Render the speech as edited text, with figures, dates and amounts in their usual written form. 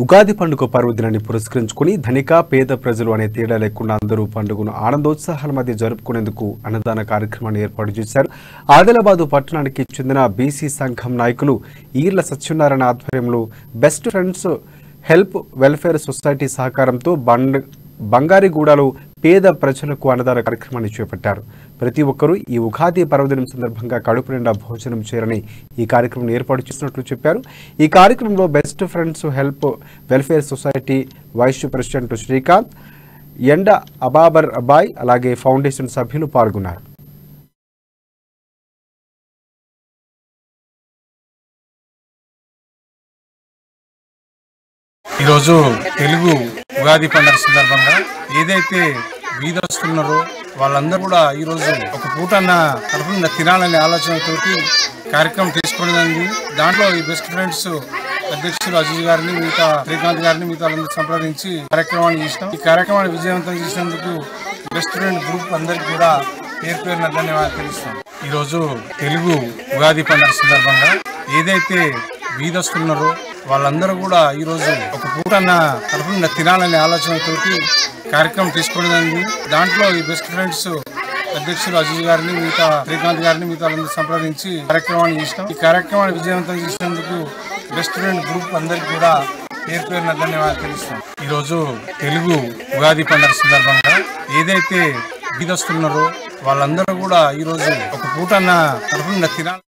ఉగాది పండుగ పర్వదినాన్ని పురస్కరించుకుని ధనిక పేద ప్రజలు అనే తేడా లేకుండా అందరూ పండుగను ఆనందోత్సాహాల మధ్య జరుపుకునేందుకు అన్నదాన కార్యక్రమాన్ని ఏర్పాటు చేశారు. ఆదిలాబాద్ పట్టణానికి చెందిన బీసీ సంఘం నాయకులు ఈర్ల సత్యనారాయణ ఆధ్వర్యంలో best friends help welfare society సహకారంతో బంగారిగూడలో పేద ప్రజలకు అన్నదాన కార్యక్రమాన్ని చేపట్టారు. ప్రతి ఒక్కరూ ఈ ఉగాది పర్వదినం సందర్భంగా కడుపు నిండా భోజనం చేయాలని ఈ కార్యక్రమం ఏర్పాటు చేసినట్లు చెప్పారు. ఈ కార్యక్రమంలో best friends help welfare society vice president Srikanth, ఎండ అబాబర్ అబాయ్, అలాగే ఫౌండేషన్ సభ్యులు పాల్గొన్నారు. ఈరోజు తెలుగు ఉగాది పండుగ సందర్భంగా ఏదైతే వీధొస్తున్నారో వాళ్ళందరూ కూడా ఈరోజు ఒక పూటన్న కడుపున తినాలనే ఆలోచనతోటి కార్యక్రమం తీసుకోవడం. దాంట్లో ఈ బెస్ట్ ఫ్రెండ్స్ అధ్యక్షులు అజీజ్ గారిని, మిగతా శ్రీకాంత్ గారిని, మిగతా వాళ్ళందరూ సంప్రదించి కార్యక్రమాన్ని చేసినాం. ఈ కార్యక్రమాన్ని విజయవంతం చేసినందుకు బెస్ట్ ఫ్రెండ్ గ్రూప్ అందరికీ కూడా పేరు పేరున ధన్యవాదాలు తెలుస్తాం. ఈరోజు తెలుగు ఉగాది పండుగ సందర్భంగా ఏదైతే వీధొస్తున్నారో వాళ్ళందరూ కూడా ఈరోజు ఒక పూటన్న కడుపున తినాలనే ఆలోచనతోటి కార్యక్రమం తీసుకోవడం. దాంట్లో ఈ బెస్ట్ ఫ్రెండ్స్ అధ్యక్షులు అజీజ్ గారిని, మిగతా శ్రీకాంత్ గారిని, మిగతా వాళ్ళందరూ సంప్రదించి కార్యక్రమాన్ని చేసినాం. ఈ కార్యక్రమాన్ని విజయవంతం చేసినందుకు బెస్ట్ ఫ్రెండ్ గ్రూప్ అందరికీ కూడా పేరు పేరున ధన్యవాదాలు తెలుస్తాం. ఈరోజు తెలుగు ఉగాది పండుగ సందర్భంగా ఏదైతే వీధొస్తున్నారో వాళ్ళందరూ కూడా ఈరోజు ఒక పూటన్న కడుపున తినాలి.